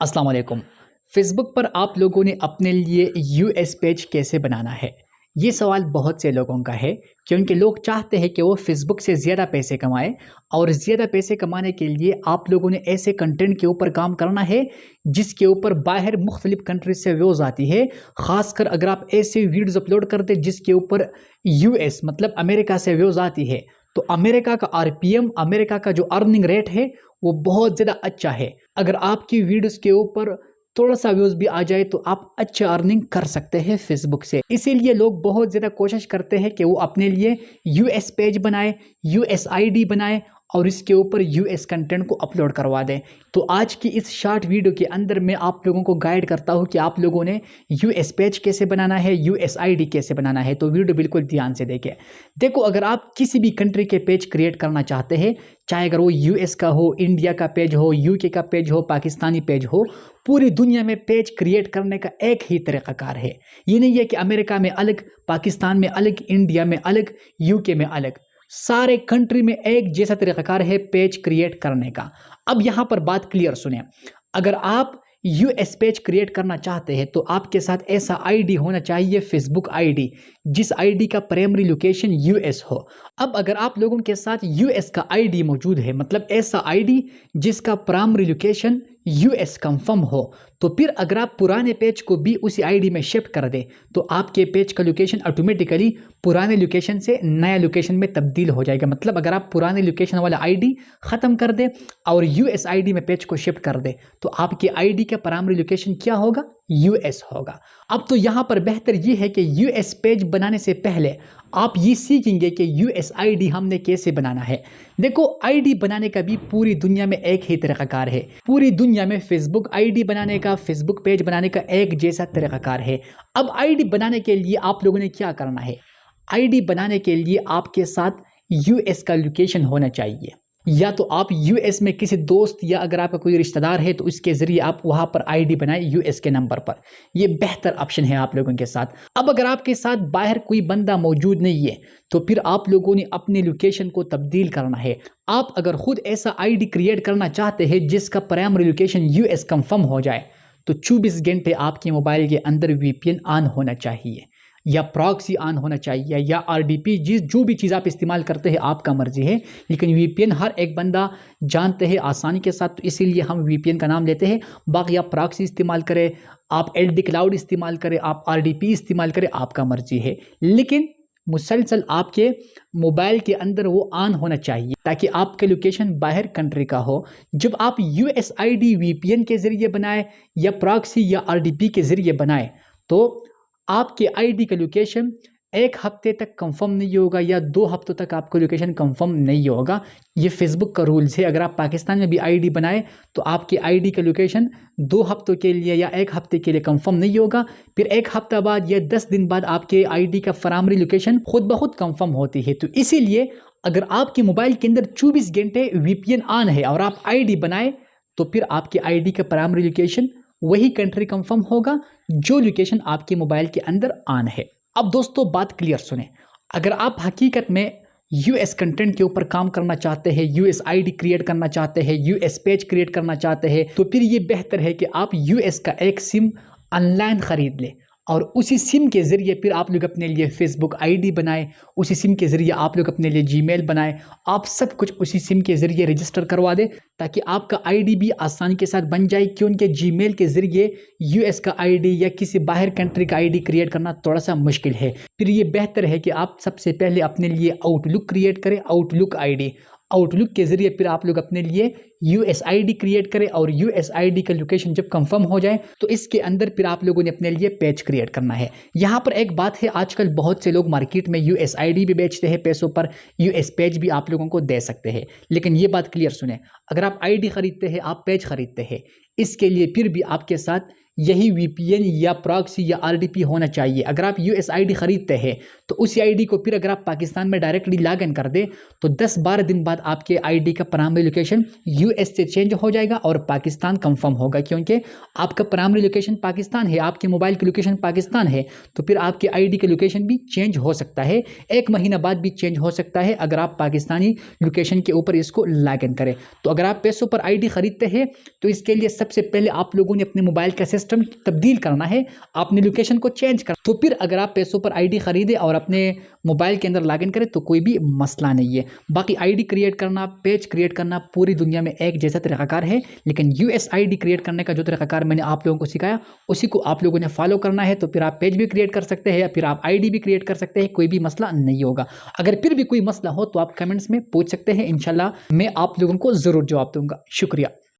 अस्सलाम वालेकुम। फ़ेसबुक पर आप लोगों ने अपने लिए यूएस पेज कैसे बनाना है? ये सवाल बहुत से लोगों का है क्योंकि लोग चाहते हैं कि वो फ़ेसबुक से ज़्यादा पैसे कमाएँ और ज़्यादा पैसे कमाने के लिए आप लोगों ने ऐसे कंटेंट के ऊपर काम करना है जिसके ऊपर बाहर मुख्तलिफ़ कंट्री से व्यूज़ आती है। ख़ासकर अगर आप ऐसे वीडियोज़ अपलोड करते जिसके ऊपर यूएस मतलब अमेरिका से व्यूज़ आती है, तो अमेरिका का आरपीएम, अमेरिका का जो अर्निंग रेट है वो बहुत ज़्यादा अच्छा है। अगर आपकी वीडियोज़ के ऊपर थोड़ा-सा व्यूज़ भी आ जाए तो आप अच्छा अर्निंग कर सकते हैं फ़ेसबुक से। इसीलिए लोग बहुत ज़्यादा कोशिश करते हैं कि वो अपने लिए यूएस पेज बनाएँ, यूएस आईडी बनाएँ और इसके ऊपर यूएस कंटेंट को अपलोड करवा दें। तो आज की इस शॉर्ट वीडियो के अंदर मैं आप लोगों को गाइड करता हूँ कि आप लोगों ने यूएस पेज कैसे बनाना है, यूएस आईडी कैसे बनाना है। तो वीडियो बिल्कुल ध्यान से देखें। देखो, अगर आप किसी भी कंट्री के पेज क्रिएट करना चाहते हैं, चाहे अगर वो यूएस का हो, इंडिया का पेज हो, यूके का पेज हो, पाकिस्तानी पेज हो, पूरी दुनिया में पेज क्रिएट करने का एक ही तरीक़ाकार है। ये नहीं है कि अमेरिका में अलग, पाकिस्तान में अलग, इंडिया में अलग, यूके में अलग। सारे कंट्री में एक जैसा तरीक़ाकार है पेज क्रिएट करने का। अब यहाँ पर बात क्लियर सुने, अगर आप यूएस पेज क्रिएट करना चाहते हैं तो आपके साथ ऐसा आईडी होना चाहिए, फेसबुक आईडी, जिस आईडी का प्राइमरी लोकेशन यूएस हो। अब अगर आप लोगों के साथ यूएस का आईडी मौजूद है, मतलब ऐसा आईडी जिसका प्राइमरी लोकेशन यूएस कंफर्म हो, तो फिर अगर आप पुराने पेज को भी उसी आईडी में शिफ्ट कर दें तो आपके पेज का लोकेशन ऑटोमेटिकली पुराने लोकेशन से नया लोकेशन में तब्दील हो जाएगा। मतलब अगर आप पुराने लोकेशन वाला आईडी ख़त्म कर दें और यूएस आईडी में पेज को शिफ्ट कर दें तो आपके आईडी का प्राइमरी लोकेशन क्या होगा? यूएस होगा। अब तो यहाँ पर बेहतर ये है कि यूएस पेज बनाने से पहले आप ये सीखेंगे कि यूएस आईडी हमने कैसे बनाना है। देखो, आईडी बनाने का भी पूरी दुनिया में एक ही तरीक़ाकार है। पूरी दुनिया में फेसबुक आईडी बनाने का, फेसबुक पेज बनाने का एक जैसा तरीक़ाकार है। अब आईडी बनाने के लिए आप लोगों ने क्या करना है? आईडी बनाने के लिए आपके साथ यूएस का लोकेशन होना चाहिए, या तो आप यूएस में किसी दोस्त या अगर आपका कोई रिश्तेदार है तो इसके ज़रिए आप वहाँ पर आईडी बनाएं यूएस के नंबर पर। ये बेहतर ऑप्शन है आप लोगों के साथ। अब अगर आपके साथ बाहर कोई बंदा मौजूद नहीं है तो फिर आप लोगों ने अपने लोकेशन को तब्दील करना है। आप अगर खुद ऐसा आईडी क्रिएट करना चाहते हैं जिसका प्राइमरी लोकेशन यूएस कंफर्म हो जाए तो 24 घंटे आपके मोबाइल के अंदर वीपीएन ऑन होना चाहिए या प्रॉक्सी ऑन होना चाहिए या आरडीपी, जो भी चीज़ आप इस्तेमाल करते हैं आपका मर्जी है, लेकिन वीपीएन हर एक बंदा जानते हैं आसानी के साथ, तो इसीलिए हम वीपीएन का नाम लेते हैं। बाकी आप प्रॉक्सी इस्तेमाल करें, आप एलडी क्लाउड इस्तेमाल करें, आप आरडीपी इस्तेमाल करें, आपका मर्जी है, लेकिन मुसलसल आपके मोबाइल के अंदर वो ऑन होना चाहिए ताकि आपके लोकेशन बाहर कंट्री का हो। जब आप यूएस आईडी वीपीएन के ज़रिए बनाए या प्रॉक्सी या आरडीपी के ज़रिए बनाए तो आपके आईडी का लोकेशन एक हफ्ते तक कंफर्म नहीं होगा या 2 हफ्तों तक आपका लोकेशन कंफर्म नहीं होगा। ये फेसबुक का रूल्स है। अगर आप पाकिस्तान में भी आईडी बनाए तो आपके आईडी का लोकेशन 2 हफ्तों के लिए या 1 हफ्ते के लिए कंफर्म नहीं होगा। फिर 1 हफ्ता बाद या 10 दिन बाद आपके आईडी का प्राइमरी लोकेशन खुद ब खुद कंफर्म होती है। तो इसीलिए अगर आपके मोबाइल के अंदर 24 घंटे वीपीएन ऑन है और आप आईडी बनाए तो फिर आपके आईडी का प्राइमरी लोकेशन वही कंट्री कंफर्म होगा जो लोकेशन आपके मोबाइल के अंदर ऑन है। अब दोस्तों, बात क्लियर सुने, अगर आप हकीकत में यूएस कंटेंट के ऊपर काम करना चाहते हैं, यूएस आईडी क्रिएट करना चाहते हैं, यूएस पेज क्रिएट करना चाहते हैं, तो फिर ये बेहतर है कि आप यूएस का एक सिम ऑनलाइन ख़रीद लें और उसी सिम के ज़रिए फिर आप लोग अपने लिए फेसबुक आईडी बनाएं, उसी सिम के ज़रिए आप लोग अपने लिए जीमेल बनाएं, आप सब कुछ उसी सिम के ज़रिए रजिस्टर करवा दें ताकि आपका आईडी भी आसानी के साथ बन जाए। क्योंकि जीमेल के ज़रिए यूएस का आईडी या किसी बाहर कंट्री का आईडी क्रिएट करना थोड़ा सा मुश्किल है। फिर ये बेहतर है कि आप सबसे पहले अपने लिए आउटलुक क्रिएट करें, आउटलुक आईडी। आउटलुक के ज़रिए फिर आप लोग अपने लिए यूएस आईडी क्रिएट करें और यूएस आईडी का लोकेशन जब कंफर्म हो जाए तो इसके अंदर फिर आप लोगों ने अपने लिए पेज क्रिएट करना है। यहाँ पर एक बात है, आजकल बहुत से लोग मार्केट में यूएस आईडी भी बेचते हैं पैसों पर, यूएस पेज भी आप लोगों को दे सकते हैं। लेकिन ये बात क्लियर सुने, अगर आप आईडी खरीदते हैं, आप पेज खरीदते हैं, इसके लिए फिर भी आपके साथ यही वीपीएन या प्रॉक्सी या आरडीपी होना चाहिए। अगर आप यूएस आईडी खरीदते हैं तो उसी आईडी को फिर अगर आप पाकिस्तान में डायरेक्टली लॉग इन कर दें तो 10-12 दिन बाद आपके आईडी का प्राइमरी लोकेशन यूएस से चेंज हो जाएगा और पाकिस्तान कंफर्म होगा, क्योंकि आपका प्राइमरी लोकेशन पाकिस्तान है, आपके मोबाइल की लोकेशन पाकिस्तान है, तो फिर आपकी आईडी की लोकेशन भी चेंज हो सकता है, 1 महीना बाद भी चेंज हो सकता है अगर आप पाकिस्तानी लोकेशन के ऊपर इसको लॉग इन करें। तो अगर आप पैसों पर आईडी खरीदते हैं तो इसके लिए सबसे पहले आप लोगों ने अपने मोबाइल का सिस्टम तब्दील करना है, अपनी लोकेशन को चेंज करना। तो फिर अगर आप पैसों पर आईडी खरीदें और अपने मोबाइल के अंदर लॉग इन करें तो कोई भी मसला नहीं है। बाकी आईडी क्रिएट करना, पेज क्रिएट करना पूरी दुनिया में एक जैसा तरीकाकार है, लेकिन यूएस आईडी क्रिएट करने का जो तरीकाकार मैंने आप लोगों को सिखाया उसी को आप लोगों ने फॉलो करना है। तो फिर आप पेज भी क्रिएट कर सकते हैं या फिर आप आईडी भी क्रिएट कर सकते हैं, कोई भी मसला नहीं होगा। अगर फिर भी कोई मसला हो तो आप कमेंट्स में पूछ सकते हैं, इंशाल्लाह मैं आप लोगों को ज़रूर जवाब दूंगा। शुक्रिया।